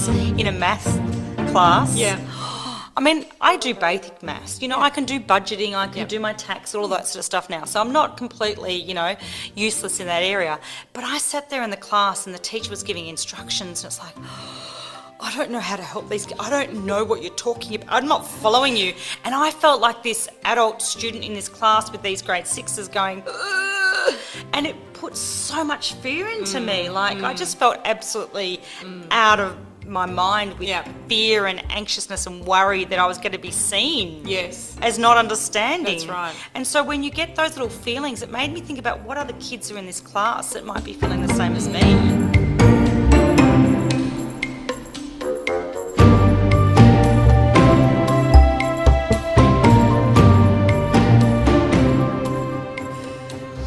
maths in a maths class. Yeah. I mean, I do basic maths. You know, I can do budgeting, I can do my tax, all that sort of stuff now. So I'm not completely, useless in that area. But I sat there in the class and the teacher was giving instructions and it's like, I don't know how to help these kids. I don't know what you're talking about. I'm not following you. And I felt like this adult student in this class with these grade sixes going, ugh, and it put so much fear into me. Like, I just felt absolutely out of my mind with fear and anxiousness and worry that I was going to be seen as not understanding. That's right. And so when you get those little feelings, it made me think about what other kids are in this class that might be feeling the same as me.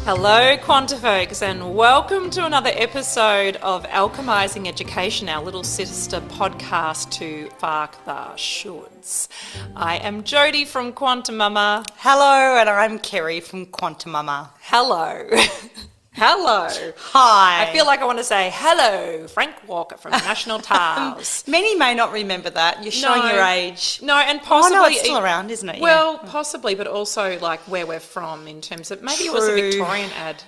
Hello, Quantifolks, and welcome to another episode of Alchemizing Education, our little sister podcast to Fark the Shoulds. I am Jodi from QuantiMama. Hello, and I'm Kerri from QuantiMama. Hello. Hello. Hi. I feel like I want to say hello, Frank Walker from National Tiles. Many may not remember that. You're showing your age. No, and possibly... Oh, no, it's still around, isn't it? Well, possibly, but also like where we're from in terms of... Maybe it was a Victorian ad.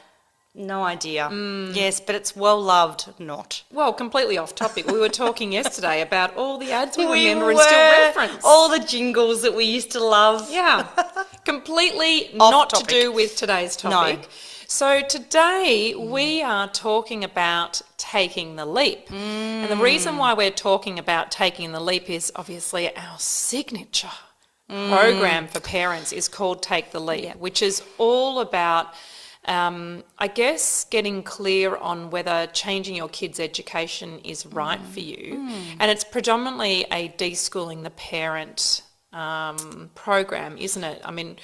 No idea. Yes, but it's well loved, not. Well, completely off topic. We were talking yesterday about all the ads we remember and still reference. All the jingles that we used to love. Yeah. Completely not topic. To do with today's topic. No. So today we are talking about taking the leap. And the reason why we're talking about taking the leap is obviously our signature program for parents is called Take the Leap, which is all about, I guess, getting clear on whether changing your kids' education is right for you. And it's predominantly a deschooling the parent program, isn't it? I mean,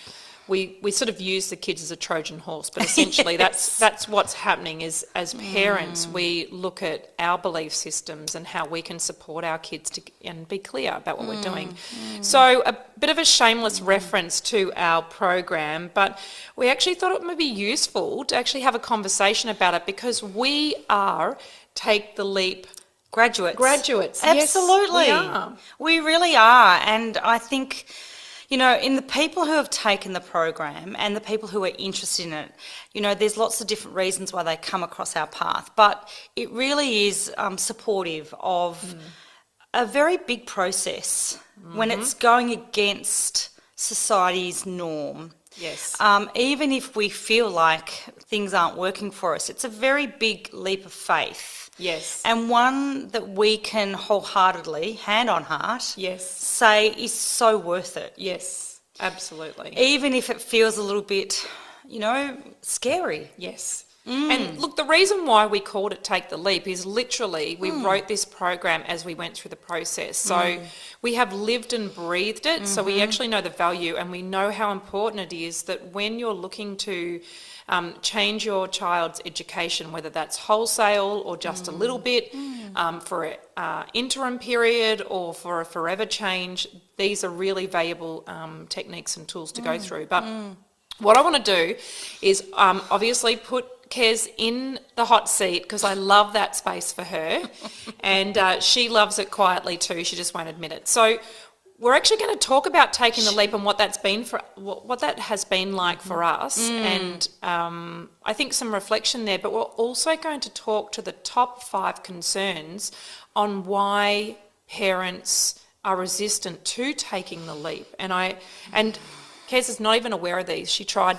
we sort of use the kids as a Trojan horse, but essentially that's what's happening is as parents we look at our belief systems and how we can support our kids and be clear about what we're doing. So a bit of a shameless reference to our program, but we actually thought it might be useful to actually have a conversation about it because we are Take the Leap graduates. Absolutely. Yes, we really are. And I think... in the people who have taken the program and the people who are interested in it, there's lots of different reasons why they come across our path, but it really is supportive of a very big process when it's going against society's norm. Yes. Even if we feel like things aren't working for us, it's a very big leap of faith. Yes. And one that we can wholeheartedly, hand on heart, say is so worth it. Yes, absolutely. Even if it feels a little bit, scary. Yes. And look, the reason why we called it Take the Leap is literally we wrote this program as we went through the process. So we have lived and breathed it, so we actually know the value and we know how important it is that when you're looking to change your child's education, whether that's wholesale or just a little bit, for an interim period or for a forever change, these are really valuable techniques and tools to go through. But what I want to do is obviously put Kez in the hot seat because I love that space for her and she loves it quietly too. She just won't admit it. So we're actually going to talk about taking the leap and what that's been for, what that has been like for us, and I think some reflection there. But we're also going to talk to the top 5 concerns on why parents are resistant to taking the leap. And Kez is not even aware of these. She tried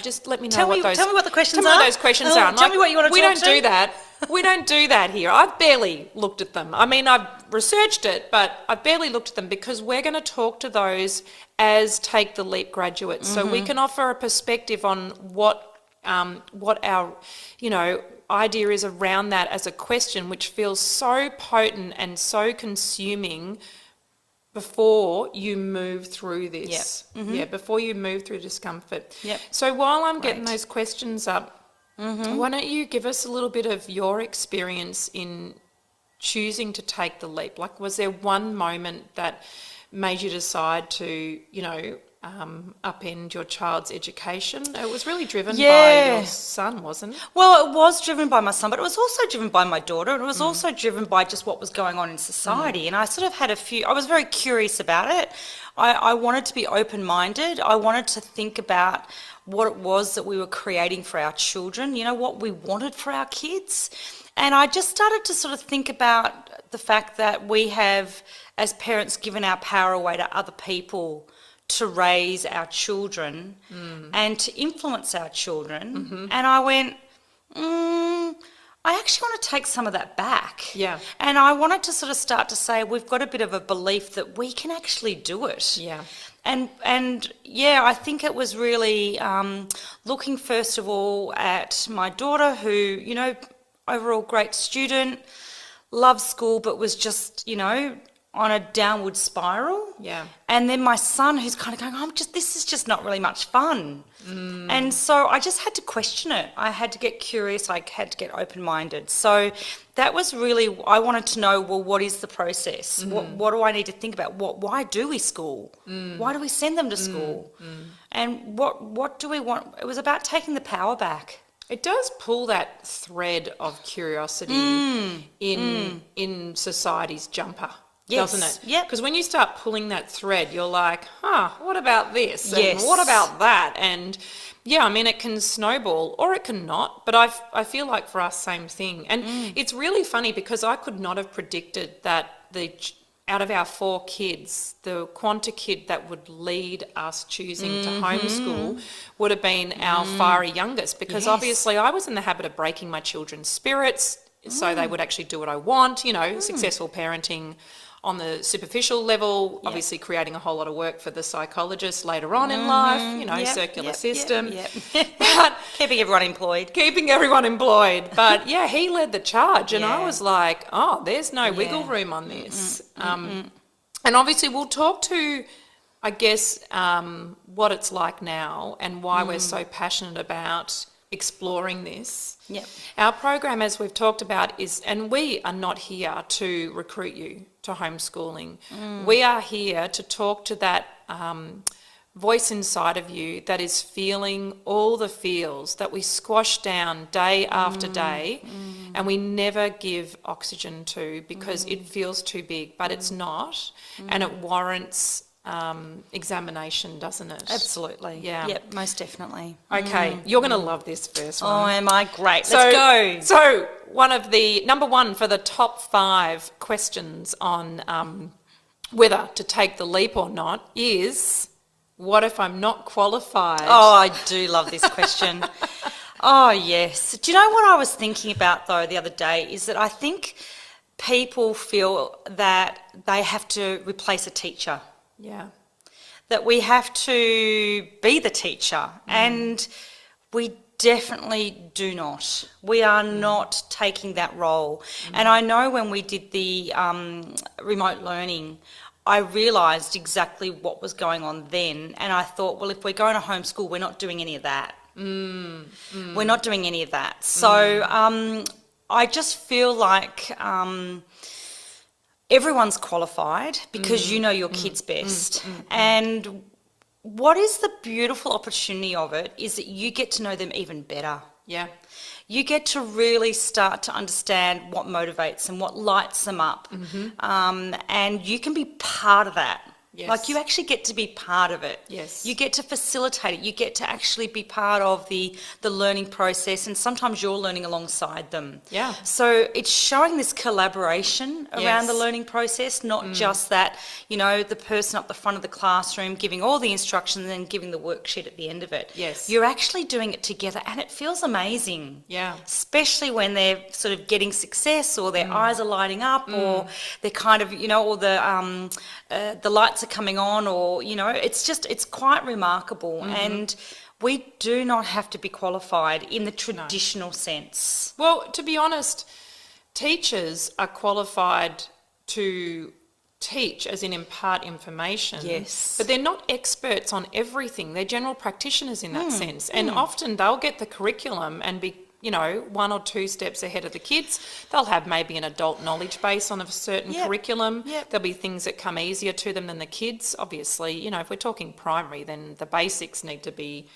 just let me know tell me what the questions are. Tell me what those questions are. Tell me what you want to talk to. We don't do that. We don't do that here. I've barely looked at them. I mean, I've researched it, but I've barely looked at them because we're going to talk to those as Take the Leap graduates. So we can offer a perspective on what our, idea is around that as a question, which feels so potent and so consuming before you move through this. Before you move through discomfort. So while I'm getting those questions up, why don't you give us a little bit of your experience in choosing to take the leap? Like, was there one moment that made you decide to, upend your child's education? It was really driven by Yeah. your son, wasn't it? Well, it was driven by my son, but it was also driven by my daughter, and it was also driven by just what was going on in society. And I sort of had I was very curious about it. I wanted to be open-minded. I wanted to think about what it was that we were creating for our children, what we wanted for our kids. And I just started to sort of think about the fact that we have, as parents, given our power away to other people to raise our children and to influence our children. And I went, I actually want to take some of that back. Yeah. And I wanted to sort of start to say we've got a bit of a belief that we can actually do it. Yeah. And yeah, I think it was really looking first of all at my daughter who, overall great student, loved school, but was just, on a downward spiral. Yeah. And then my son who's kind of going, this is just not really much fun. And so I just had to question it. I had to get curious. I had to get open-minded. So that was really, I wanted to know, well, what is the process? What do I need to think about? Why do we school? Why do we send them to school? And what do we want? It was about taking the power back. It does pull that thread of curiosity in society's jumper. Yes. Doesn't it? Yep. Because when you start pulling that thread, you're like, what about this? Yes. And what about that? And yeah, I mean, it can snowball or it can not, but I feel like for us, same thing. And it's really funny because I could not have predicted that out of our 4 kids, the Quanta kid that would lead us choosing to homeschool would have been our fiery youngest, because obviously I was in the habit of breaking my children's spirits so they would actually do what I want, successful parenting on the superficial level, obviously creating a whole lot of work for the psychologist later on in life, circular system. But Keeping everyone employed. But yeah, he led the charge and I was like, there's no wiggle room on this. And obviously we'll talk to, I guess, what it's like now and why we're so passionate about exploring this. Yep. Our program, as we've talked about, and we are not here to recruit you to homeschooling. We are here to talk to that voice inside of you that is feeling all the feels that we squash down day after day and we never give oxygen to because it feels too big, but it's not, and it warrants examination, doesn't it? Absolutely. Yeah. Yep, most definitely. Okay, you're going to love this first one. Oh, am I? Great. Let's go. So number one for the top 5 questions on whether to take the leap or not is, what if I'm not qualified? Oh, I do love this question. Oh, yes. Do you know what I was thinking about, though, the other day, is that I think people feel that they have to replace a teacher. Yeah. That we have to be the teacher, and we definitely do not. We are not taking that role. And I know when we did the remote learning, I realised exactly what was going on then, and I thought, well, if we're going to homeschool, we're not doing any of that. We're not doing any of that. So I just feel like everyone's qualified because you know your kids best. And what is the beautiful opportunity of it is that you get to know them even better. Yeah. You get to really start to understand what motivates them, what lights them up. And you can be part of that. Yes. Like you actually get to be part of it. Yes. You get to facilitate it. You get to actually be part of the learning process, and sometimes you're learning alongside them. Yeah. So it's showing this collaboration around the learning process, not just that, the person up the front of the classroom giving all the instructions and then giving the worksheet at the end of it. Yes. You're actually doing it together, and it feels amazing. Yeah. Especially when they're sort of getting success, or their eyes are lighting up, or they're kind of, or the lights are coming on, or it's quite remarkable. And we do not have to be qualified in the traditional sense. Well, to be honest, teachers are qualified to teach, as in impart information. Yes. But they're not experts on everything. They're general practitioners in that sense. And often they'll get the curriculum and be, you know, 1 or 2 steps ahead of the kids. They'll have maybe an adult knowledge base on a certain curriculum. There'll be things that come easier to them than the kids. Obviously, you know, if we're talking primary, then the basics need to be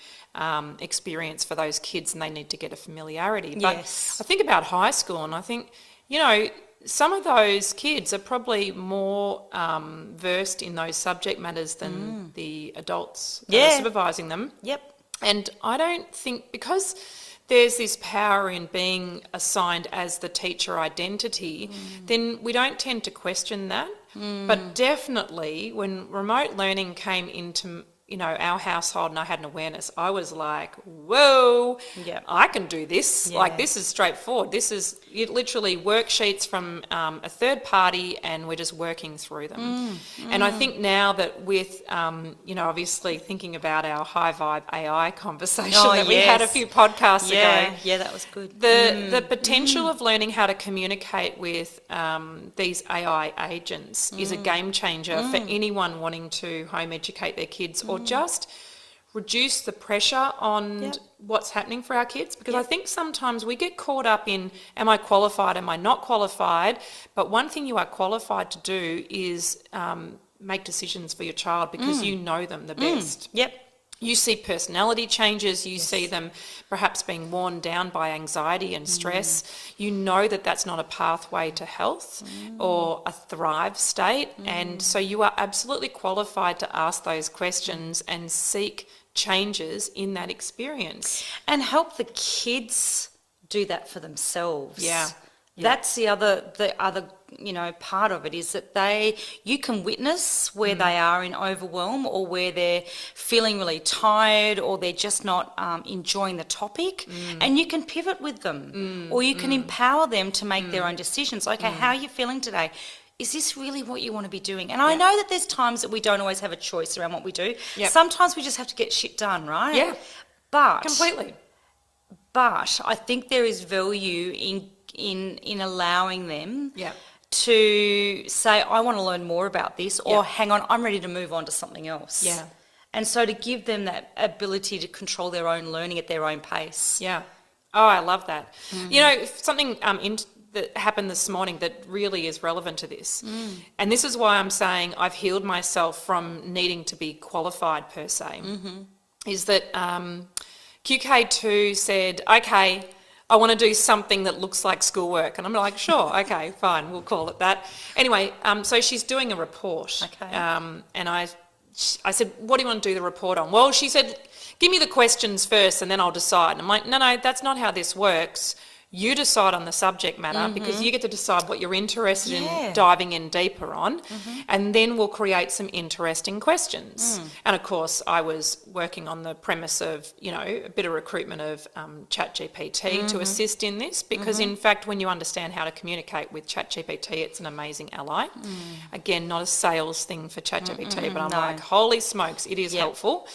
experienced for those kids, and they need to get a familiarity. But I think about high school, and I think, you know, some of those kids are probably more versed in those subject matters than the adults that are supervising them. And I don't think, because there's this power in being assigned as the teacher identity, then we don't tend to question that. But definitely when remote learning came into, you know, our household and I had an awareness, I was like, whoa, I can do this. Like, this is straightforward. This is literally worksheets from a third party, and we're just working through them. And I think now that with, you know, obviously thinking about our high vibe AI conversation that we had a few podcasts ago. Yeah, that was good. The potential of learning how to communicate with these AI agents is a game changer for anyone wanting to home educate their kids, or just reduce the pressure on what's happening for our kids. Because I think sometimes we get caught up in, am I qualified, am I not qualified? But one thing you are qualified to do is make decisions for your child, because you know them the best. You see personality changes, you see them perhaps being worn down by anxiety and stress. You know that that's not a pathway to health or a thrive state. And so you are absolutely qualified to ask those questions and seek changes in that experience. And help the kids do that for themselves. That's the other, you know, part of it, is that you can witness where they are in overwhelm, or where they're feeling really tired, or they're just not enjoying the topic, and you can pivot with them, or you can empower them to make their own decisions. Okay, how are you feeling today? Is this really what you want to be doing? And I know that there's times that we don't always have a choice around what we do. Sometimes we just have to get shit done, right? But Completely. But I think there is value in allowing them to say, I want to learn more about this, or hang on, I'm ready to move on to something else. And so to give them that ability to control their own learning at their own pace. Oh, I love that. You know, something that happened this morning that really is relevant to this, and this is why I'm saying I've healed myself from needing to be qualified per se, is that QK2 said, okay, I want to do something that looks like schoolwork. And I'm like, sure, okay, fine, we'll call it that. Anyway, so she's doing a report. And I said, what do you want to do the report on? Well, she said, give me the questions first and then I'll decide. And I'm like, no, that's not how this works. You decide on the subject matter, because you get to decide what you're interested in diving in deeper on, and then we'll create some interesting questions. And of course, I was working on the premise of, you know, a bit of recruitment of ChatGPT to assist in this, because in fact, when you understand how to communicate with ChatGPT, it's an amazing ally. Again, not a sales thing for ChatGPT, but I'm like, holy smokes, it is helpful.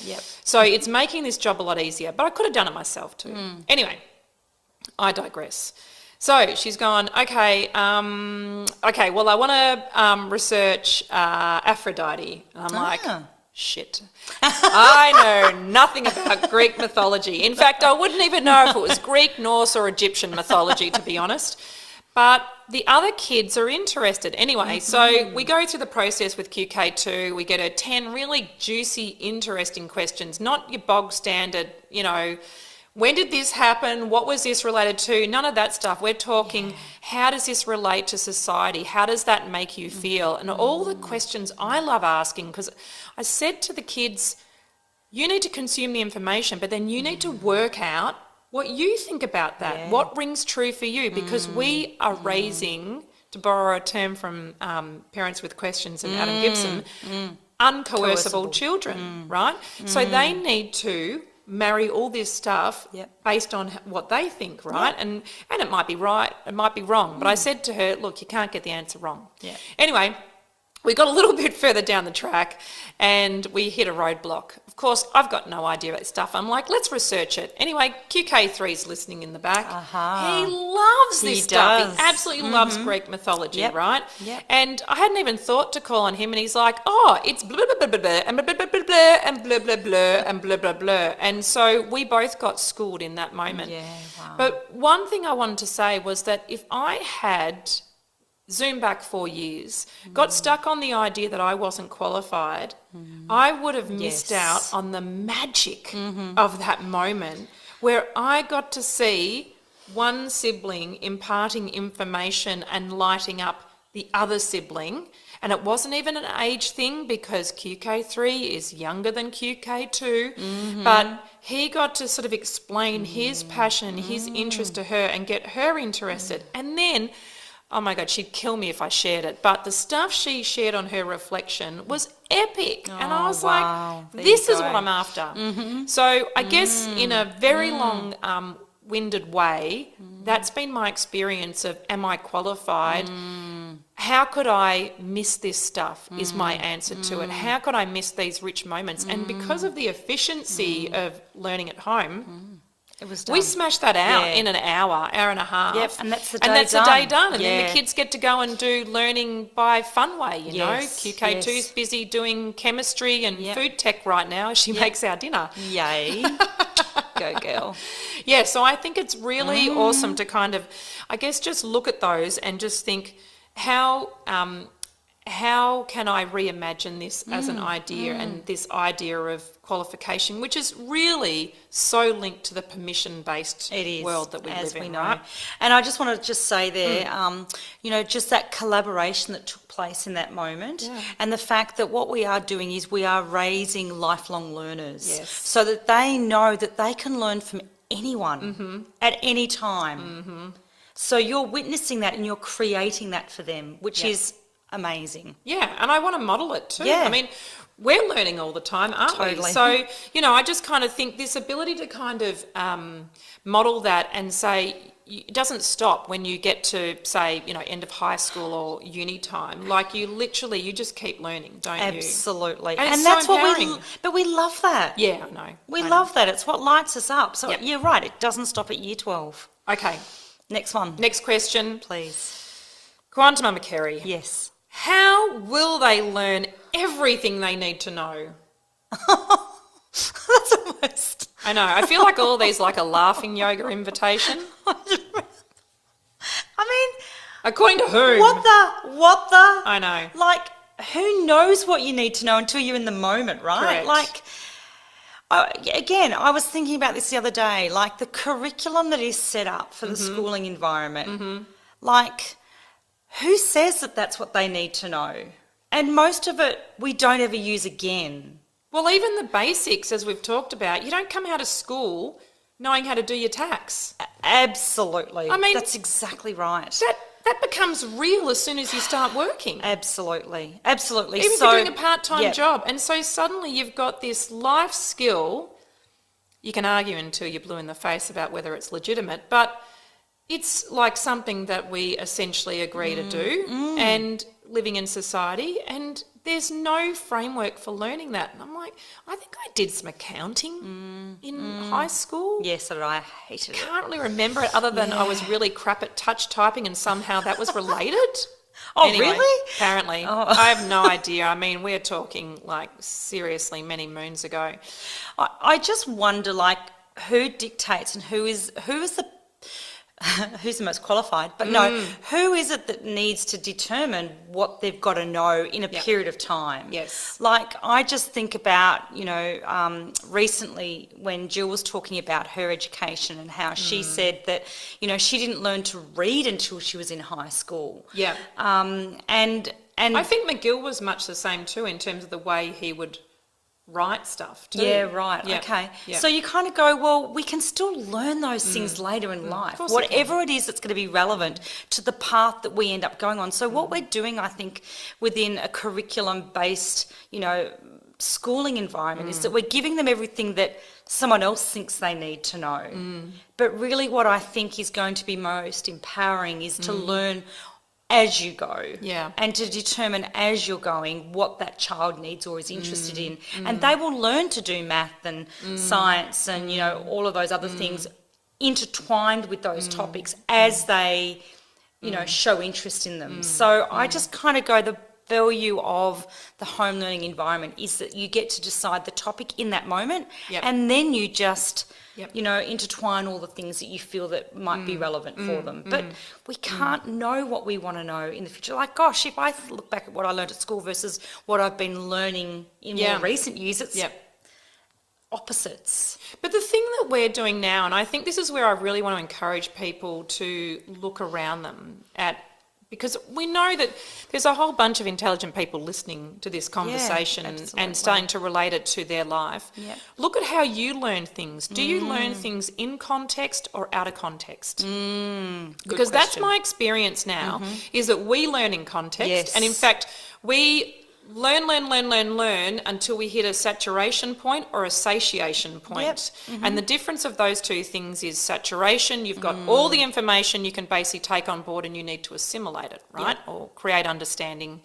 So it's making this job a lot easier, but I could have done it myself too. Anyway, I digress. So she's gone, okay, well, I want to research Aphrodite. And I'm like, shit. I know nothing about Greek mythology. In fact, I wouldn't even know if it was Greek, Norse or Egyptian mythology, to be honest. But the other kids are interested. Anyway, so we go through the process with QK2. We get her 10 really juicy, interesting questions, not your bog standard, you know, when did this happen? What was this related to? None of that stuff. We're talking, how does this relate to society? How does that make you feel? And all the questions I love asking, because I said to the kids, you need to consume the information, but then you need to work out what you think about that. What rings true for you? Because we are raising, to borrow a term from Parents with Questions and Adam Gibson, uncoercible children, right? So they need to marry all this stuff based on what they think, right? And it might be right, it might be wrong. But I said to her, look, you can't get the answer wrong. Anyway, we got a little bit further down the track and we hit a roadblock. Of course, I've got no idea about this stuff. I'm like, let's research it. Anyway, QK3's listening in the back. He loves this stuff. does. He absolutely loves Greek mythology, right? Yep. And I hadn't even thought to call on him, and he's like, oh, it's blah, blah, blah, blah, blah, and blah, blah, blah, blah, blah, and blah, blah, blah, and blah, blah, blah. And so we both got schooled in that moment. Yeah, wow. But one thing I wanted to say was that if I had zoom back 4 years, got stuck on the idea that I wasn't qualified, I would have missed out on the magic of that moment where I got to see one sibling imparting information and lighting up the other sibling. And it wasn't even an age thing because QK3 is younger than QK2, but he got to sort of explain his passion, his interest to her and get her interested. And then, oh my God, she'd kill me if I shared it. But the stuff she shared on her reflection was epic. And I was like, this is what I'm after. So I guess in a very long-winded way, that's been my experience of, am I qualified? How could I miss this stuff is my answer to it. How could I miss these rich moments? And because of the efficiency of learning at home, it was done. we smashed that out in an hour and a half. Yep, and that's the day and that's done. the day done. And then the kids get to go and do learning by fun way, you know. QK2's busy doing chemistry and food tech right now as she makes our dinner. Yay. Go girl. Yeah, so I think it's really awesome to kind of, I guess, just look at those and just think, how can I reimagine this as an idea and this idea of qualification, which is really so linked to the permission-based world that we live in, right? And I just want to just say there, you know, just that collaboration that took place in that moment and the fact that what we are doing is we are raising lifelong learners so that they know that they can learn from anyone at any time. So you're witnessing that and you're creating that for them, which is amazing. Yeah, and I want to model it too. Yeah. I mean, we're learning all the time, aren't we? So, you know, I just kind of think this ability to kind of model that and say, it doesn't stop when you get to, say, you know, end of high school or uni time. Like you literally, you just keep learning, don't you? Absolutely. And it's that's so what empowering. but we love that. Yeah, I know. We love that. It's what lights us up. So Yep. you're right, it doesn't stop at year 12. Okay, Next one. next question. Please. QuantiMama Kerri. Yes. How will they learn everything they need to know? That's almost... I know. I feel like all these like a laughing yoga invitation. I mean... According to whom? What the... I know. Like, who knows what you need to know until you're in the moment, right? Correct. Like, again, I was thinking about this the other day, like the curriculum that is set up for the schooling environment. Like, who says that that's what they need to know? And most of it we don't ever use again. Well, even the basics, as we've talked about, you don't come out of school knowing how to do your tax. Absolutely. I mean, that's exactly right. That becomes real as soon as you start working. Absolutely. Absolutely. Even if you're doing a part-time job. And so suddenly you've got this life skill. You can argue until you're blue in the face about whether it's legitimate, but it's like something that we essentially agree to do and living in society, and there's no framework for learning that. And I'm like, I think I did some accounting in high school. Yes, I hated it. Can't really remember it other than I was really crap at touch typing and somehow that was related. Oh, Anyway, really? Apparently. Oh. I have no idea. I mean, we're talking like seriously many moons ago. I just wonder, like, who dictates and who is the who's the most qualified, but no, who is it that needs to determine what they've got to know in a period of time? Yes. Like, I just think about, you know, recently when Jill was talking about her education and how she said that, you know, she didn't learn to read until she was in high school. Yeah. And I think McGill was much the same too in terms of the way he would write stuff too. Yeah, right. Yeah. Okay. Yeah. So you kind of go, well, we can still learn those things later in life. Whatever it is that's going to be relevant to the path that we end up going on. So what we're doing, I think, within a curriculum-based, you know, schooling environment is that we're giving them everything that someone else thinks they need to know. But really what I think is going to be most empowering is to learn as you go. Yeah. And to determine as you're going what that child needs or is interested in. And they will learn to do math and science and, you know, all of those other things intertwined with those topics as they, you know, show interest in them. So I just kind of go, the value of the home learning environment is that you get to decide the topic in that moment, and then you just you know, intertwine all the things that you feel that might be relevant for them. But we can't know what we want to know in the future. Like, gosh, if I look back at what I learned at school versus what I've been learning in more recent years, it's opposites. But the thing that we're doing now, and I think this is where I really want to encourage people to look around them at, because we know that there's a whole bunch of intelligent people listening to this conversation and starting to relate it to their life. Look at how you learn things. Do you learn things in context or out of context? Because that's my experience now, is that we learn in context. And in fact, we learn until we hit a saturation point or a satiation point. And the difference of those two things is saturation, you've got all the information you can basically take on board and you need to assimilate it, right? Or create understanding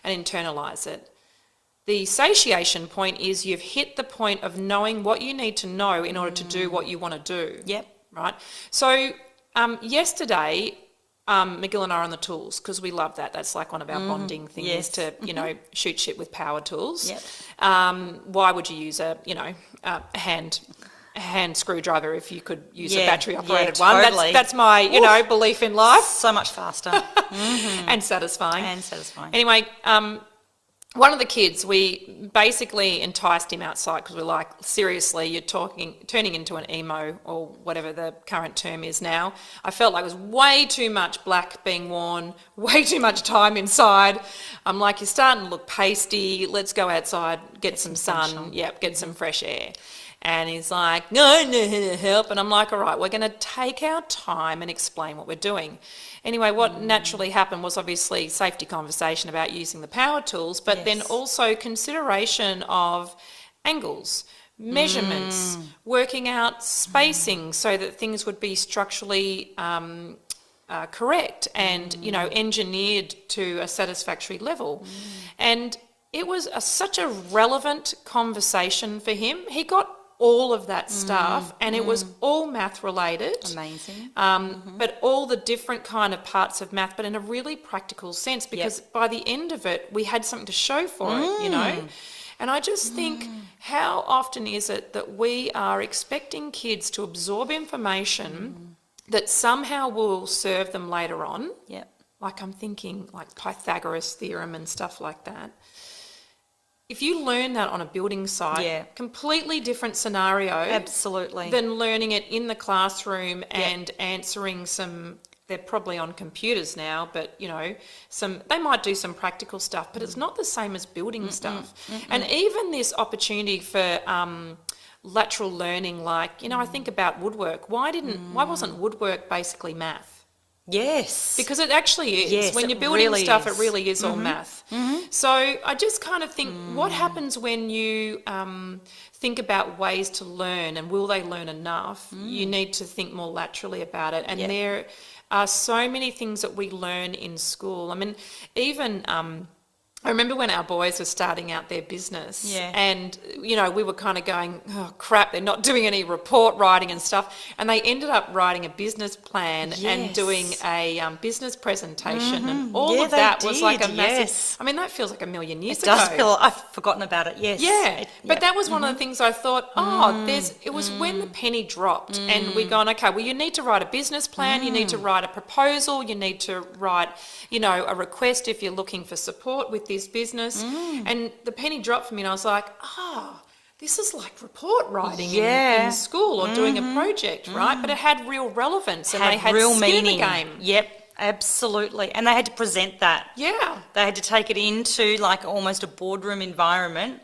and internalise it. The satiation point is you've hit the point of knowing what you need to know in order to do what you want to do. Right? So yesterday, McGill and I are on the tools because we love that. That's like one of our bonding things to, you know, shoot shit with power tools. Why would you use a hand screwdriver if you could use a battery operated one? Totally. That's my, you know, belief in life. So much faster. And satisfying. Anyway, one of the kids, we basically enticed him outside because we're like, seriously, you're turning into an emo or whatever the current term is now. I felt like it was way too much black being worn, way too much time inside. I'm like, you're starting to look pasty. Let's go outside, get some sun. Get some fresh air. And he's like, no, help. And I'm like, all right, we're going to take our time and explain what we're doing. Anyway, what naturally happened was obviously safety conversation about using the power tools, but then also consideration of angles, measurements, working out spacing so that things would be structurally correct and, you know, engineered to a satisfactory level. And it was such a relevant conversation for him. He got all of that stuff and it was all math related. Amazing. But all the different kind of parts of math, but in a really practical sense, because by the end of it, we had something to show for it, you know. And I just think, how often is it that we are expecting kids to absorb information that somehow will serve them later on? Like I'm thinking like Pythagoras theorem and stuff like that. If you learn that on a building site, completely different scenario. Absolutely. Than learning it in the classroom and answering some, they're probably on computers now, but, you know, they might do some practical stuff, but it's not the same as building stuff. And even this opportunity for lateral learning, like, you know, I think about woodwork. Why wasn't woodwork basically math? Yes. Because it actually is. Yes, when you're building stuff, it really is all math. So I just kind of think, what happens when you think about ways to learn and will they learn enough? You need to think more laterally about it. And there are so many things that we learn in school. I mean, even I remember when our boys were starting out their business and, you know, we were kind of going, oh, crap, they're not doing any report writing and stuff. And they ended up writing a business plan and doing a business presentation. And all of that was like a massive, I mean, that feels like a million years ago. It does feel, I've forgotten about it, yes. Yeah, but that was one of the things I thought, it was when the penny dropped and we're going, okay, well, you need to write a business plan, you need to write a proposal, you need to write, you know, a request if you're looking for support with this business. And the penny dropped for me and I was like, this is like report writing in school or doing a project, right? But it had real relevance and they had real skin meaning. in the game. Yep, absolutely. And they had to present that. Yeah. They had to take it into like almost a boardroom environment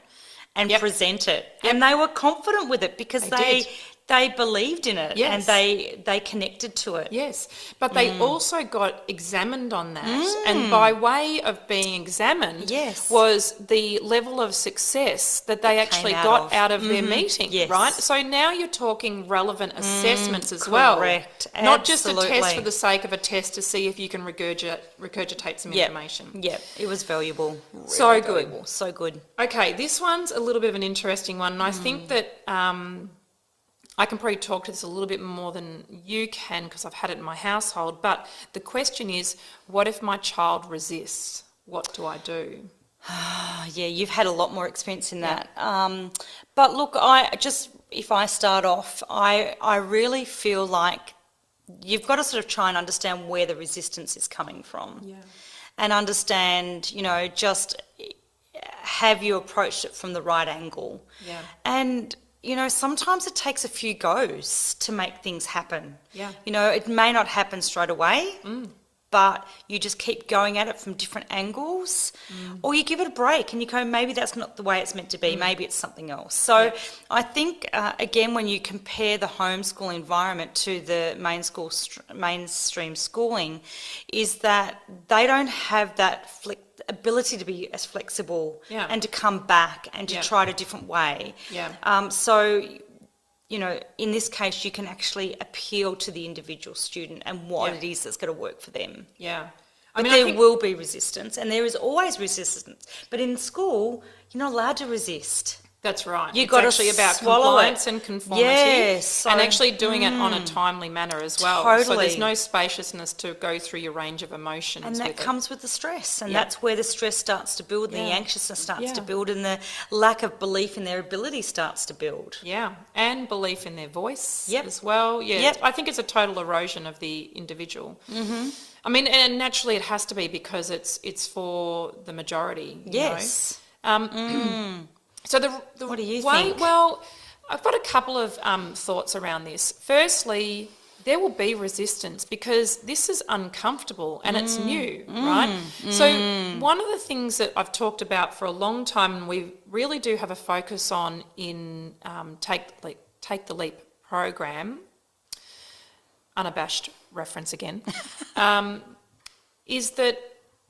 and present it. And they were confident with it because they they believed in it, Yes. and they connected to it. Yes, but they also got examined on that, and by way of being examined Yes. was the level of success that they actually out got of. out of their meeting, Yes. right? So now you're talking relevant assessments as well. Correct. Not just a test Absolutely. for the sake of a test to see if you can regurgitate some information. Yep, it was valuable. So Really good. valuable. So good. Okay, this one's a little bit of an interesting one, and I think that I can probably talk to this a little bit more than you can because I've had it in my household. But the question is, what if my child resists? What do I do? Yeah, you've had a lot more experience in that. But look, if I start off, I really feel like you've got to sort of try and understand where the resistance is coming from. Yeah. And understand, just have you approached it from the right angle. Yeah. And, sometimes it takes a few goes to make things happen. Yeah. It may not happen straight away, but you just keep going at it from different angles, or you give it a break and you go, maybe that's not the way it's meant to be, maybe it's something else. So I think, again, when you compare the homeschool environment to the mainstream schooling, is that they don't have that ability to be as flexible and to come back and to try it a different way. So, in this case, you can actually appeal to the individual student and what it is that's going to work for them. Yeah. But there will be resistance, and there is always resistance. But in school, you're not allowed to resist. That's right. You've It's got to actually about swallow compliance it. and conformity, Yes, and actually doing it on a timely manner as well. So Totally. there's no spaciousness to go through your range of emotions. And that with comes with the stress, and that's where the stress starts to build, and the Yeah. anxiousness starts to Yeah. build, and the lack of belief in their ability starts to build. Yeah, and belief in their voice Yep. as well. Yeah, Yep. I think it's a total erosion of the individual. I mean, and naturally it has to be because it's for the majority. You Yes. know? So What do you way, think? Well, I've got a couple of thoughts around this. Firstly, there will be resistance because this is uncomfortable and it's new, right? So one of the things that I've talked about for a long time, and we really do have a focus on in Take the Leap program, unabashed reference again, is that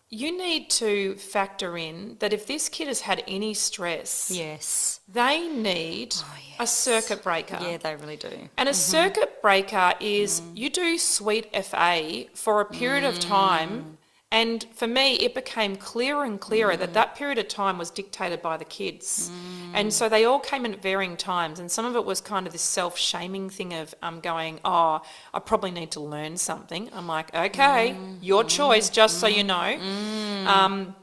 you need to factor in that if this kid has had any stress, Yes. they need a circuit breaker. Yeah, they really do. And a circuit breaker is you do sweet FA for a period of time. And for me, it became clearer and clearer that that period of time was dictated by the kids. And so they all came in at varying times. And some of it was kind of this self-shaming thing of going, I probably need to learn something. I'm like, okay, your choice, just so you know.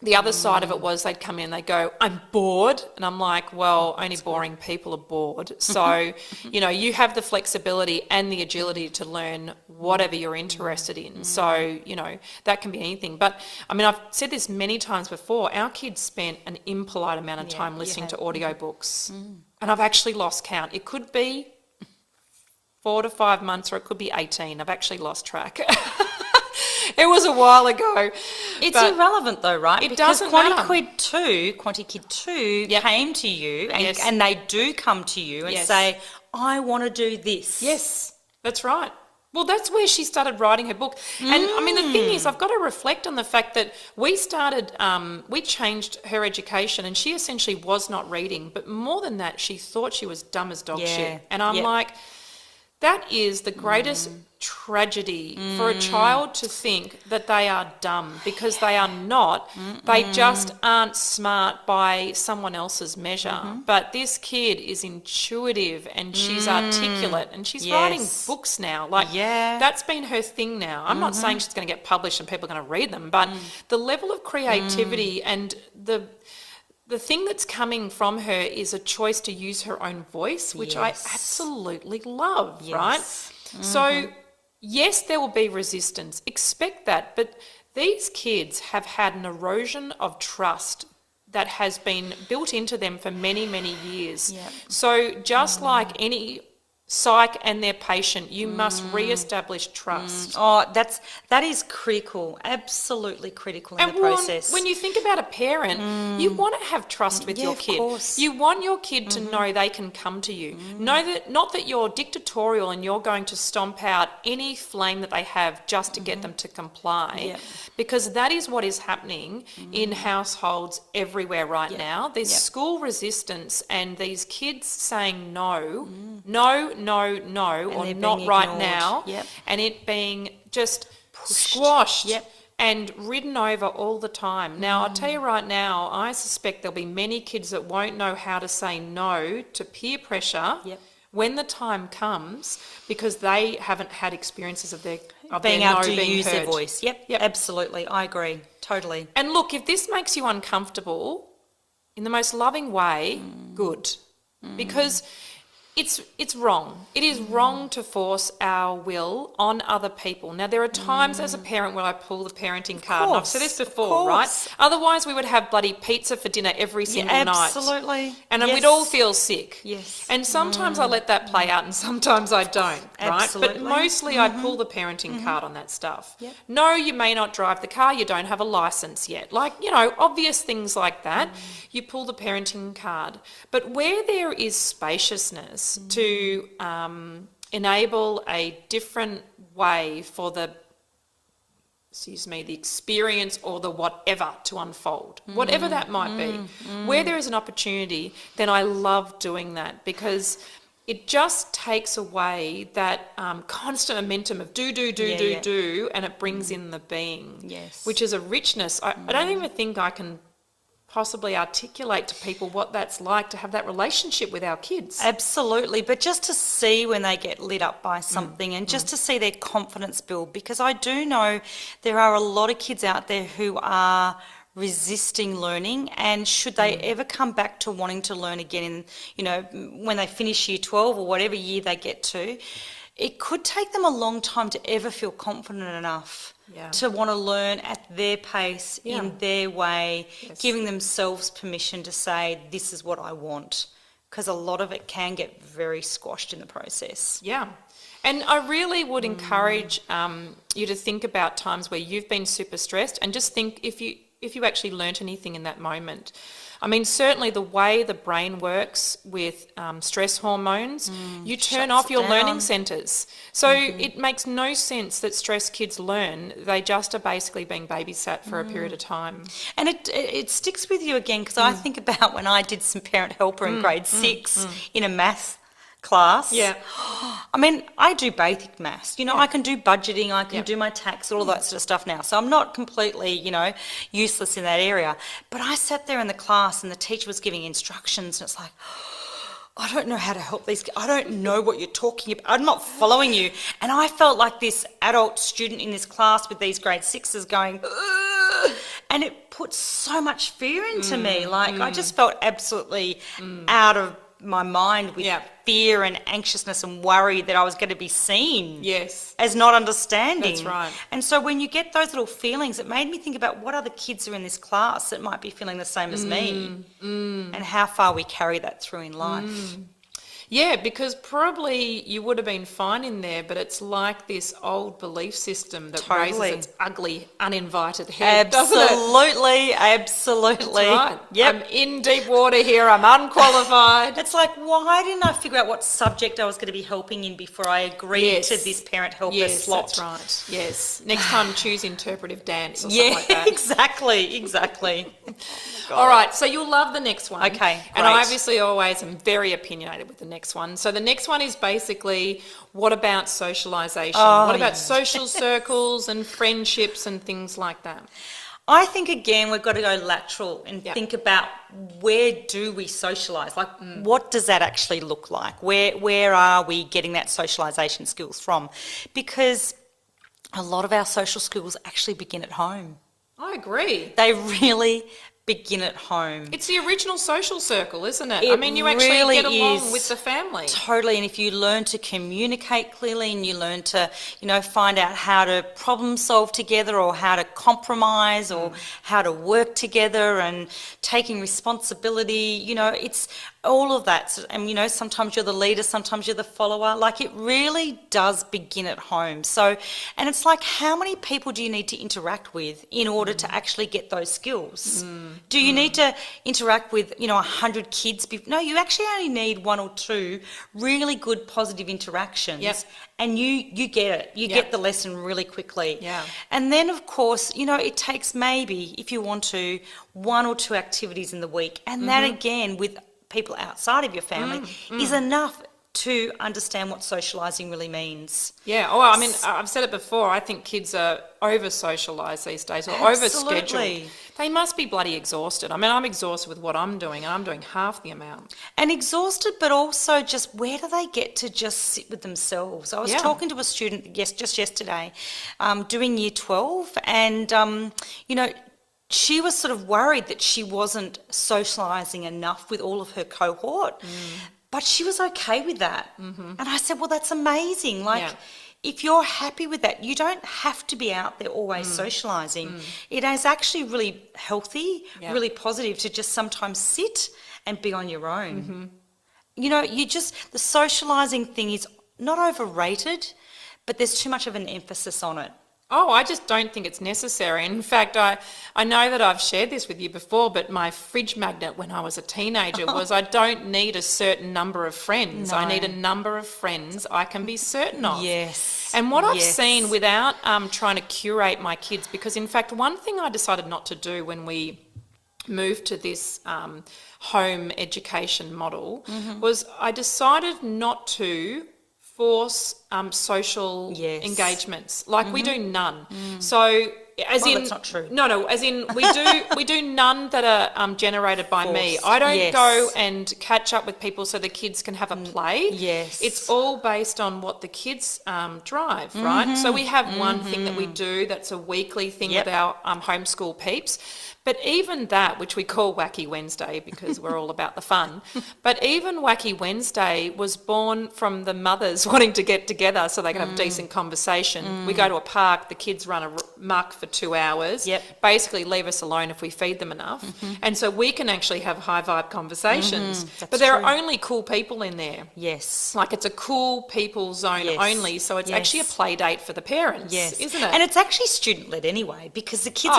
The other side of it was they'd come in, they'd go, I'm bored. And I'm like, well, only boring people are bored. So, you have the flexibility and the agility to learn whatever you're interested in. So, that can be anything. But, I mean, I've said this many times before. Our kids spent an impolite amount of time listening to audiobooks. And I've actually lost count. It could be 4 to 5 months or it could be 18. I've actually lost track. It was a while ago. It's irrelevant though, right? It Because doesn't matter. Quanti Kid 2 came to you and they do come to you and say, I want to do this. Yes, that's right. Well, that's where she started writing her book. And I mean, the thing is, I've got to reflect on the fact that we changed her education and she essentially was not reading. But more than that, she thought she was dumb as dog shit. And I'm like, that is the greatest tragedy for a child to think that they are dumb because they are not. They just aren't smart by someone else's measure. But this kid is intuitive and she's articulate and she's writing books now. Like, that's been her thing now. I'm not saying she's going to get published and people are going to read them, but the level of creativity and the thing that's coming from her is a choice to use her own voice, which I absolutely love, right? So, yes, there will be resistance. Expect that. But these kids have had an erosion of trust that has been built into them for many, many years. So just like any psych and their patient, you must re-establish trust. Oh, that is critical, absolutely critical in the process. When you think about a parent, you want to have trust with your of kid. course. You want your kid to know they can come to you. Know that not that you're dictatorial and you're going to stomp out any flame that they have just to get them to comply, because that is what is happening in households everywhere right now. There's school resistance and these kids saying no, or not right ignored. now, and it being just squashed and ridden over all the time. Now, I'll tell you right now, I suspect there'll be many kids that won't know how to say no to peer pressure when the time comes, because they haven't had experiences of being able to use heard. their voice. Yep, absolutely. I agree, totally. And look, if this makes you uncomfortable, in the most loving way, good. Because it's wrong. It is wrong to force our will on other people. Now, there are times as a parent when I pull the parenting card, and I've said this before, right? Otherwise, we would have bloody pizza for dinner every single night. Absolutely. And we'd all feel sick. Yes. And sometimes I let that play out and sometimes I don't, right? Absolutely. But mostly I pull the parenting card on that stuff. No, you may not drive the car, you don't have a license yet. Like, obvious things like that. You pull the parenting card. But where there is spaciousness to enable a different way for the experience or the whatever to unfold, whatever that might be. Where there is an opportunity, then I love doing that, because it just takes away that constant momentum of do, and it brings in the being, which is a richness. I don't even think I can possibly articulate to people what that's like to have that relationship with our kids. Absolutely, but just to see when they get lit up by something and just to see their confidence build, because I do know there are a lot of kids out there who are resisting learning, and should they ever come back to wanting to learn again when they finish year 12 or whatever year they get to, it could take them a long time to ever feel confident enough to want to learn at their pace, in their way, giving themselves permission to say, this is what I want, because a lot of it can get very squashed in the process. Yeah. And I really would encourage you to think about times where you've been super stressed, and just think if you actually learnt anything in that moment. I mean, certainly the way the brain works with stress hormones, you turn off your learning centres. So it makes no sense that stressed kids learn. They just are basically being babysat for a period of time. And it sticks with you again, because I think about when I did some parent helper in grade 6 in a math class. Yeah. I mean, I do basic maths. I can do budgeting, I can do my tax, all of that sort of stuff now. So I'm not completely, useless in that area. But I sat there in the class and the teacher was giving instructions, and it's like, I don't know how to help these kids. I don't know what you're talking about. I'm not following you. And I felt like this adult student in this class with these grade 6s going, ugh, and it put so much fear into me. Like, I just felt absolutely out of my mind with fear and anxiousness and worry that I was going to be seen as not understanding. That's right. And so when you get those little feelings, it made me think about what other kids are in this class that might be feeling the same as me, and how far we carry that through in life. Yeah, because probably you would have been fine in there, but it's like this old belief system that raises its ugly, uninvited head, doesn't it? Absolutely. That's right. Yep. I'm in deep water here. I'm unqualified. It's like, why didn't I figure out what subject I was going to be helping in before I agreed to this parent helper slot? That's right. Yes. Next time, choose interpretive dance or something like that. Exactly. All right, so you'll love the next one. Okay, And I great. obviously always am very opinionated with the next one. So the next one is basically, what about socialisation? What about social circles and friendships and things like that? I think, again, we've got to go lateral and think about, where do we socialise? Like, what does that actually look like? Where are we getting that socialisation skills from? Because a lot of our social skills actually begin at home. I agree. They really begin at home. It's the original social circle, isn't it? It I mean, you actually really get along is. with the family. Totally, and if you learn to communicate clearly, and you learn to, find out how to problem solve together, or how to compromise, or how to work together, and taking responsibility, all of that. And, you know, sometimes you're the leader, sometimes you're the follower. Like, it really does begin at home. So, and it's like, how many people do you need to interact with in order to actually get those skills? Do you need to interact with, you know, 100 kids? No, you actually only need 1 or 2 really good positive interactions. Yep. And you get it. You get the lesson really quickly. Yeah. And then, of course, you know, it takes maybe, if you want to, 1 or 2 activities in the week. And that, again, with people outside of your family, is enough to understand what socialising really means. Yeah, well, I mean, I've said it before, I think kids are over-socialised these days, or over-scheduled. They must be bloody exhausted. I mean, I'm exhausted with what I'm doing, and I'm doing half the amount. And exhausted, but also just where do they get to just sit with themselves? I was talking to a student just yesterday, doing year 12, and, you know, she was sort of worried that she wasn't socialising enough with all of her cohort. But she was okay with that. And I said, well, that's amazing. Like, if you're happy with that, you don't have to be out there always socialising. It is actually really healthy, really positive to just sometimes sit and be on your own. You know, the socialising thing is not overrated, but there's too much of an emphasis on it. Oh, I just don't think it's necessary. In fact, I know that I've shared this with you before, but my fridge magnet when I was a teenager was I don't need a certain number of friends. No. I need a number of friends I can be certain of. Yes. And what I've seen without trying to curate my kids, because in fact, one thing I decided not to do when we moved to this home education model was I decided not to force social engagements. Like we do none. So that's not true. No, as in we do none that are generated by me. I don't go and catch up with people so the kids can have a play. Yes. It's all based on what the kids drive, right? So we have one thing that we do that's a weekly thing with our homeschool peeps. But even that, which we call Wacky Wednesday because we're all about the fun, but even Wacky Wednesday was born from the mothers wanting to get together so they can have a decent conversation. We go to a park, the kids run a muck for 2 hours, basically leave us alone if we feed them enough. And so we can actually have high vibe conversations. But there are only cool people in there. Yes. Like it's a cool people zone only, so it's actually a play date for the parents, isn't it? And it's actually student-led anyway because the kids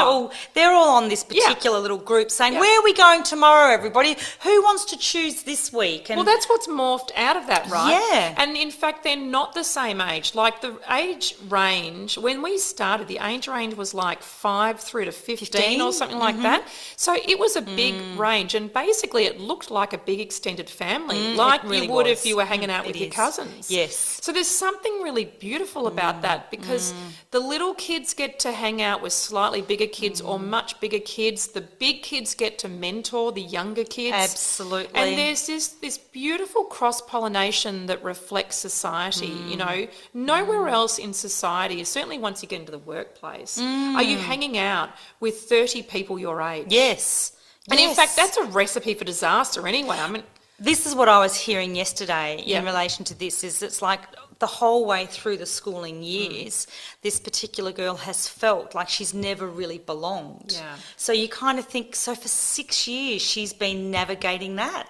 they're all on this particular little group saying, where are we going tomorrow, everybody? Who wants to choose this week? And well, that's what's morphed out of that, right? Yeah. And in fact, they're not the same age. Like the age range, when we started, the age range was like 5 through to 15 or something like that. So it was a big range. And basically it looked like a big extended family, like really you would if you were hanging out with your cousins. Yes. So there's something really beautiful about that because the little kids get to hang out with slightly bigger kids or much bigger kids. The big kids get to mentor the younger kids. Absolutely. And there's this beautiful cross-pollination that reflects society, you know. Nowhere else in society, certainly once you get into the workplace, are you hanging out with 30 people your age. Yes. And in fact, that's a recipe for disaster anyway. I mean, this is what I was hearing yesterday in relation to this, is it's like the whole way through the schooling years, this particular girl has felt like she's never really belonged. Yeah. So you kind of think, so for 6 years she's been navigating that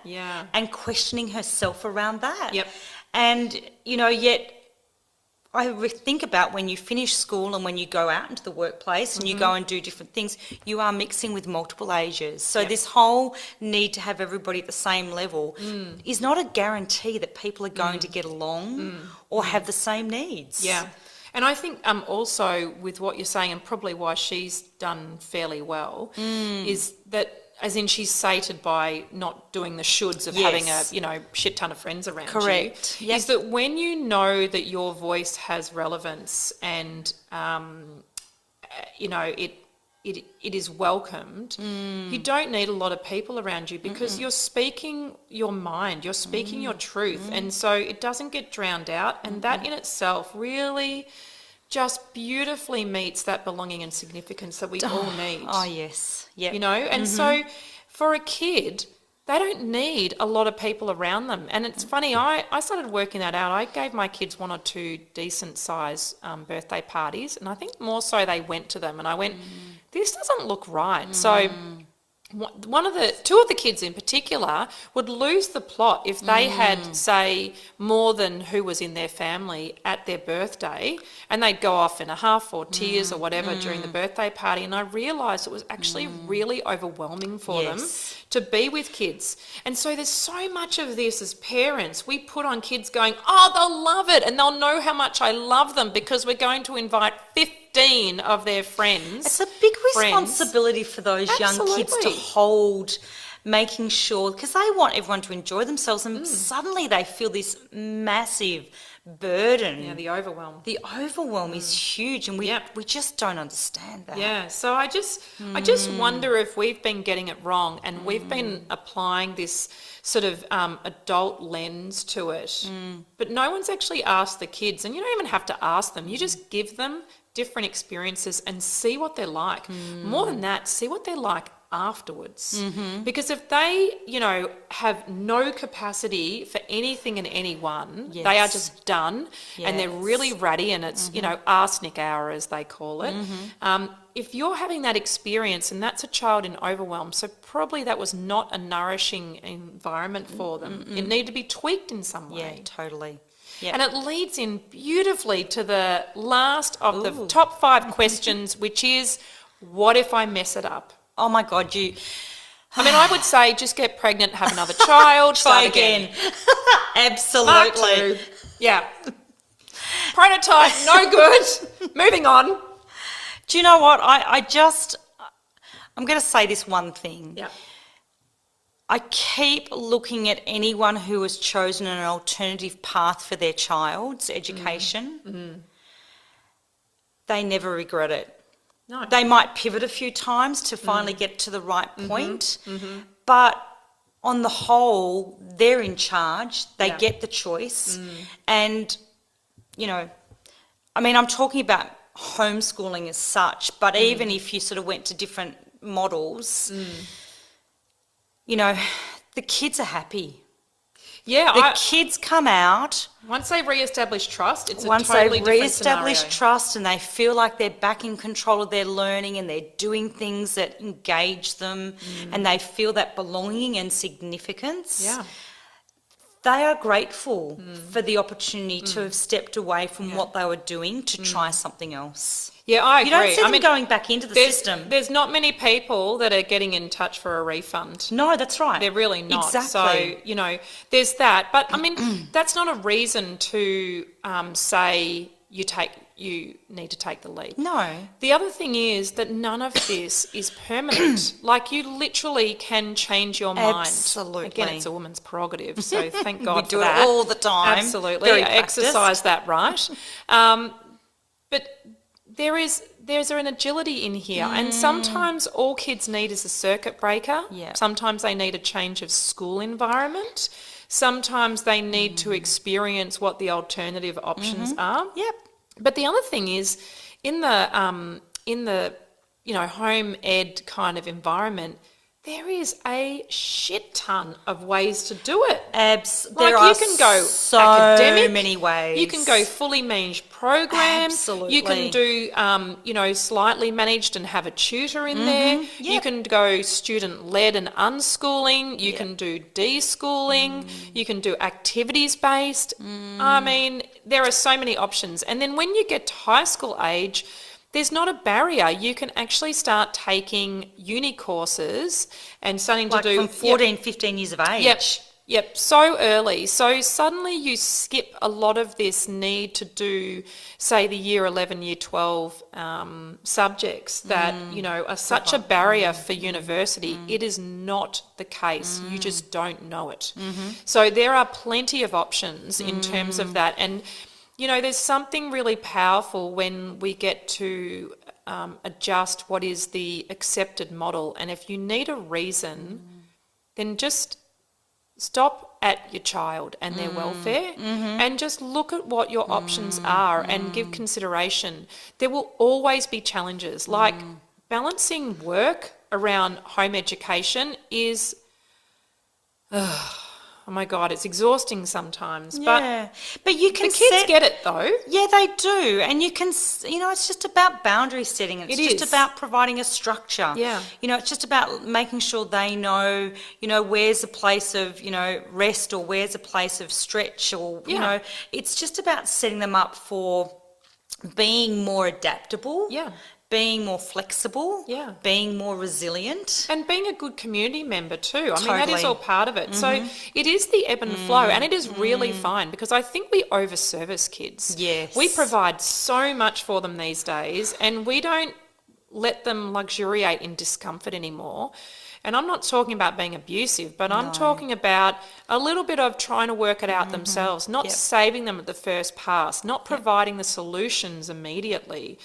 and questioning herself around that. Yep. And, you know, yet I think about when you finish school and when you go out into the workplace and you go and do different things, you are mixing with multiple ages. So this whole need to have everybody at the same level is not a guarantee that people are going to get along or have the same needs. Yeah. And I think also with what you're saying, and probably why she's done fairly well, is that as in she's sated by not doing the shoulds of having a, you know, shit ton of friends around Correct. you. Is that when you know that your voice has relevance and, you know, it is welcomed, you don't need a lot of people around you because you're speaking your mind, you're speaking your truth. And so it doesn't get drowned out. And that in itself really just beautifully meets that belonging and significance that we all need. Oh, yes. Yeah. You know, and so for a kid, they don't need a lot of people around them. And it's funny, I started working that out. I gave my kids 1 or 2 decent size birthday parties, and I think more so they went to them, and I went, this doesn't look right. So two of the kids in particular would lose the plot if they had, say, more than who was in their family at their birthday, and they'd go off in a huff or tears or whatever during the birthday party. And I realised it was actually really overwhelming for them to be with kids. And so there's so much of this as parents we put on kids going, oh, they'll love it and they'll know how much I love them because we're going to invite 15 of their friends. It's a big responsibility for those young kids to Absolutely. hold, making sure, because they want everyone to enjoy themselves, and suddenly they feel this massive burden. Yeah, the overwhelm. The overwhelm is huge, and we just don't understand that. Yeah, so I just wonder if we've been getting it wrong, and we've been applying this sort of adult lens to it. But no one's actually asked the kids, and you don't even have to ask them. You just give them different experiences and see what they're like. More than that, see what they're like afterwards. Because if they, have no capacity for anything and anyone, they are just done and they're really ratty, and it's, arsenic hour as they call it. If you're having that experience and that's a child in overwhelm, so probably that was not a nourishing environment for them. It needed to be tweaked in some way. Yeah, totally. Yep. And it leads in beautifully to the last of the top 5 questions, which is, what if I mess it up? Oh my God, I would say just get pregnant, have another child, try start again. Absolutely. Mark 2. Yeah. Prototype, no good. Moving on. Do you know what? I'm going to say this one thing. Yeah. I keep looking at anyone who has chosen an alternative path for their child's education. They never regret it. No. They might pivot a few times to finally get to the right point, but on the whole, they're in charge. They get the choice. And, I'm talking about homeschooling as such, but even if you sort of went to different models, the kids are happy. Yeah. The kids come out. Once they re-establish trust, it's Once a totally they different re-establish scenario. trust and they feel like they're back in control of their learning and they're doing things that engage them and they feel that belonging and significance, Yeah. they are grateful for the opportunity to have stepped away from what they were doing to try something else. Yeah, I agree. You don't see them going back into the system. There's not many people that are getting in touch for a refund. No, that's right. They're really not. Exactly. So, there's that. But, that's not a reason to say you need to take the leap. No. The other thing is that none of this is permanent. Like, you literally can change your mind. Absolutely. Again, it's a woman's prerogative, so thank God We for do that. it all the time. Absolutely. Very practiced. Exercise that right. But there's an agility in here, and sometimes all kids need is a circuit breaker. Yeah. Sometimes they need a change of school environment. Sometimes they need to experience what the alternative options are. Yep. But the other thing is, in the home ed kind of environment, there is a shit ton of ways to do it. There you can go so academic, many ways. You can go fully managed program. Absolutely. You can do, slightly managed and have a tutor in there. You can go student-led and unschooling. You can do deschooling. You can do activities-based. There are so many options. And then when you get to high school age, there's not a barrier. You can actually start taking uni courses and starting to do... from 14, 15 years of age. Yep, so early. So suddenly you skip a lot of this need to do, say, the year 11, year 12 subjects that, are such a barrier for university. It is not the case. You just don't know it. So there are plenty of options in terms of that. And there's something really powerful when we get to adjust what is the accepted model. And if you need a reason, then just stop at your child and their welfare and just look at what your options are and give consideration. There will always be challenges. Like balancing work around home education is... oh my God, it's exhausting sometimes. But Yeah, but you can the kids get it though. Yeah, they do, and you can, it's just about boundary setting. It's It just is. about providing a structure. Yeah. It's just about making sure they know, where's a place of, rest, or where's a place of stretch, or Yeah. it's just about setting them up for being more adaptable. Yeah. Being more flexible. Yeah. Being more resilient. And being a good community member too. I mean, that is Totally. all part of it. So it is the ebb and flow, and it is really fine, because I think we overservice kids. Yes. We provide so much for them these days, and we don't let them luxuriate in discomfort anymore. And I'm not talking about being abusive, but I'm talking about a little bit of trying to work it out themselves, not saving them at the first pass, not providing the solutions immediately,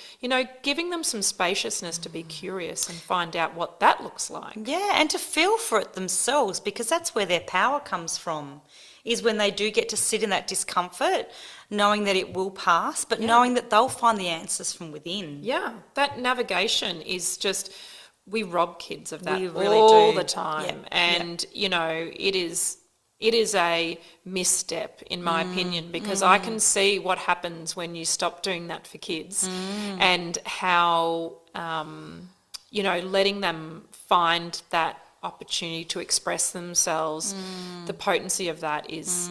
giving them some spaciousness to be curious and find out what that looks like. Yeah, and to feel for it themselves, because that's where their power comes from, is when they do get to sit in that discomfort, knowing that it will pass, but knowing that they'll find the answers from within. Yeah, that navigation is just, we rob kids of that We really all do. the time. Yep, And, it is a misstep, in my opinion, because I can see what happens when you stop doing that for kids, and how, letting them find that opportunity to express themselves, the potency of that is,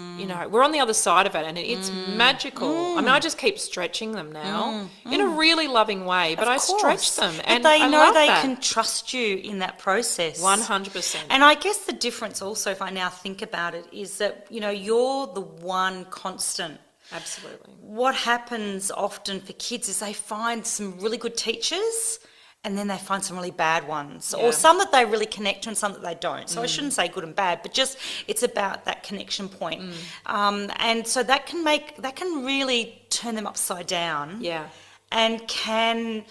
we're on the other side of it, and it's magical. I mean, I just keep stretching them now in a really loving way, but I stretch them, and but they I know love they that. can trust you in that process. 100%. And I guess the difference also, if I now think about it, is that, you're the one constant. Absolutely. What happens often for kids is they find some really good teachers, and then they find some really bad ones, or some that they really connect to and some that they don't. So I shouldn't say good and bad, but just it's about that connection point. And so that can really turn them upside down. Yeah. And can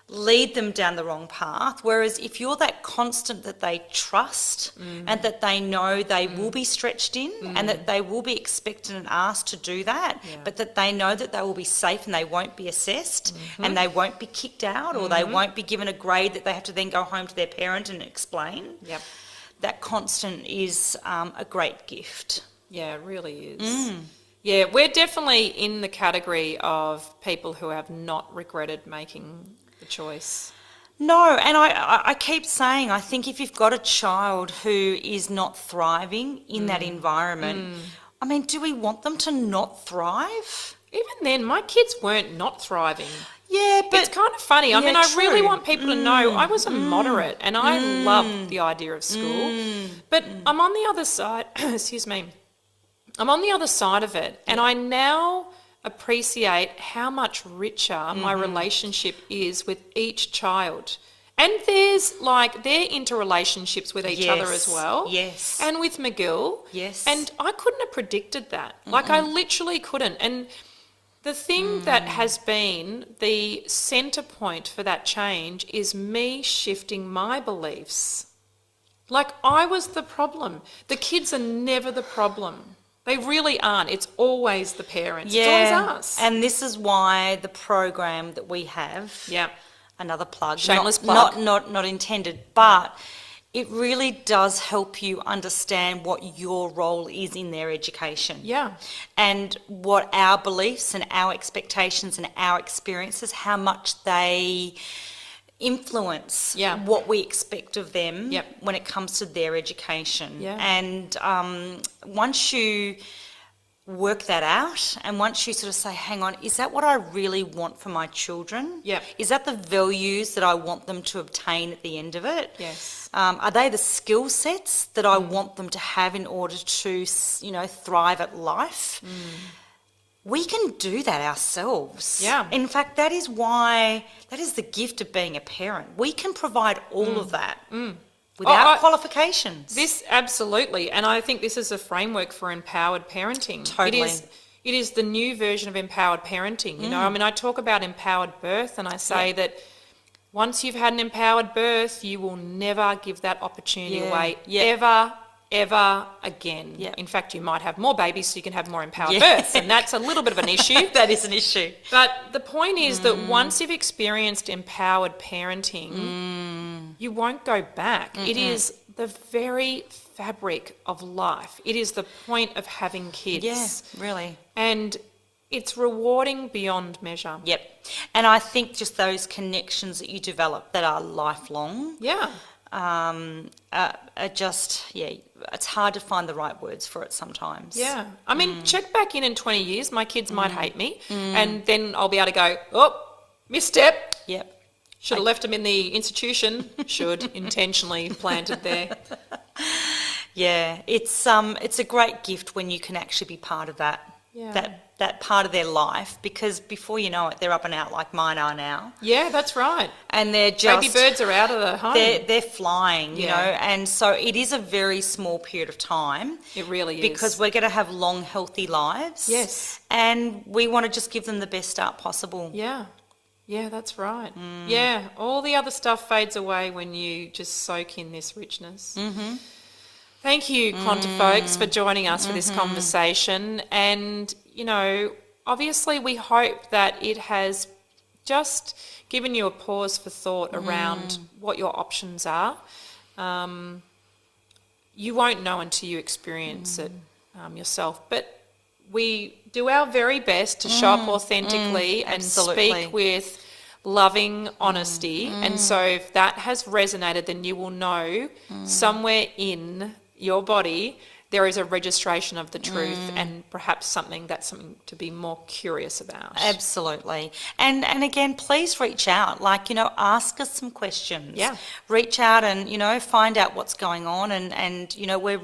lead them down the wrong path. Whereas if you're that constant that they trust, and that they know they will be stretched in, and that they will be expected and asked to do that, but that they know that they will be safe and they won't be assessed, and they won't be kicked out, or they won't be given a grade that they have to then go home to their parent and explain. Yep. That constant is a great gift. Yeah, it really is. Yeah, we're definitely in the category of people who have not regretted making the choice. No, and I keep saying, I think if you've got a child who is not thriving in that environment, I mean, do we want them to not thrive? Even then, my kids weren't not thriving. Yeah, but It's kind of funny. I Yeah, mean, I really true. want people to know I was a moderate, and I loved the idea of school. But I'm on the other side, excuse me, I'm on the other side of it, and I now appreciate how much richer my relationship is with each child. And there's their interrelationships with each other as well. Yes. And with McGill. Yes. And I couldn't have predicted that. I literally couldn't. And the thing that has been the centre point for that change is me shifting my beliefs. I was the problem. The kids are never the problem. They really aren't. It's always the parents. It's always us. And this is why the program that we have, Yeah. another plug, Shameless not, plug. not intended, but it really does help you understand what your role is in their education. Yeah. And what our beliefs and our expectations and our experiences, how much they influence what we expect of them when it comes to their education. Yeah. And once you work that out, and once you sort of say, hang on, is that what I really want for my children? Yeah. Is that the values that I want them to obtain at the end of it? Yes. Are they the skill sets that I want them to have in order to, thrive at life? We can do that ourselves. Yeah. In fact, that is the gift of being a parent. We can provide all of that without qualifications. This absolutely, and I think this is a framework for empowered parenting. Totally. It is the new version of empowered parenting. I mean, I talk about empowered birth, and I say that once you've had an empowered birth, you will never give that opportunity away ever again. Yeah. In fact, you might have more babies so you can have more empowered births, and that's a little bit of an issue. That is an issue. But the point is that once you've experienced empowered parenting, you won't go back. It is the very fabric of life. It is the point of having kids. Yeah, really. And it's rewarding beyond measure. Yep. And I think just those connections that you develop that are lifelong, Yeah. are just, it's hard to find the right words for it sometimes. Yeah. I mean, check back in 20 years, my kids might hate me, and then I'll be able to go, oh, misstep. Yep. Should have left them in the institution. Should, intentionally planted there. Yeah, it's a great gift when you can actually be part of that. Yeah. That part of their life, because before you know it, they're up and out like mine are now. Yeah, that's right. And they're just... Baby birds are out of the home. They're flying, you know, and so it is a very small period of time. It really is. Because we're going to have long, healthy lives. Yes. And we want to just give them the best start possible. Yeah. Yeah, that's right. Yeah, all the other stuff fades away when you just soak in this richness. Mm-hmm. Thank you, Quanta folks, for joining us for this conversation. And, you know, obviously we hope that it has just given you a pause for thought around what your options are. You won't know until you experience it yourself. But we do our very best to show up authentically and speak with loving honesty. And so if that has resonated, then you will know somewhere in your body there is a registration of the truth and perhaps something to be more curious about. Absolutely. And again, please reach out. Like, you know, ask us some questions. Yeah. Reach out and, you know, find out what's going on. And you know, we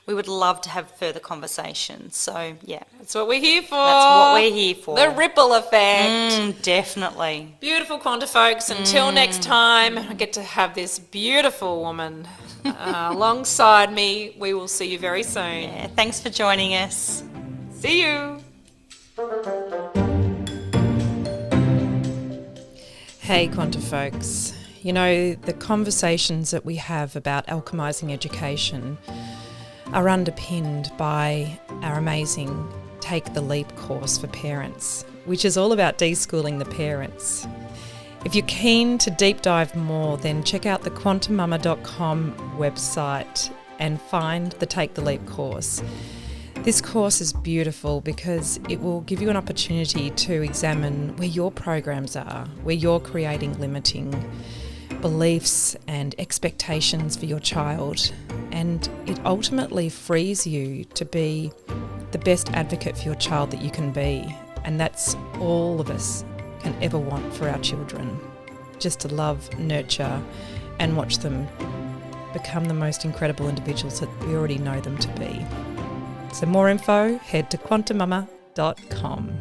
would love to have further conversations. So, yeah. That's what we're here for. That's what we're here for. The ripple effect. Definitely. Beautiful Quanta folks. Until next time, I get to have this beautiful woman alongside me. We will see you very soon. Yeah, thanks for joining us. See you. Hey, Quanta folks. You know, the conversations that we have about alchemising education are underpinned by our amazing Take the Leap course for parents, which is all about deschooling the parents. If you're keen to deep dive more, then check out the QuantiMama.com website and find the Take the Leap course. This course is beautiful because it will give you an opportunity to examine where your programs are, where you're creating limiting beliefs and expectations for your child. And it ultimately frees you to be the best advocate for your child that you can be. And that's all of us can ever want for our children. Just to love, nurture, and watch them become the most incredible individuals that we already know them to be. So more info, head to QuantiMama.com.